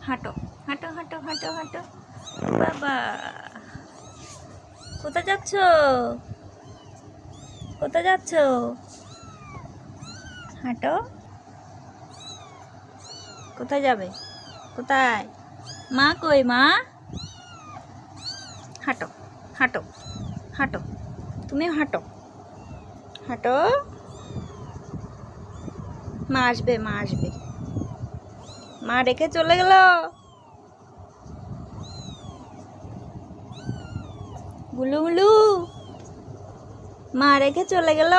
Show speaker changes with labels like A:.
A: হাঁটো হাঁটো হাঁটো হাঁটো হাঁটো। বাবা কোথায় যাচ্ছ? কোথায় যাচ্ছ? হাঁটো। কোথায় যাবে? কোথায়? মা কই মা? হাঁটো হাঁটো হাঁটো, তুমি হাঁটো হাঁটো। মা আসবে, মা আসবে। মা রেখে চলে গেল। গুলু গুলু, মা রেখে চলে গেল।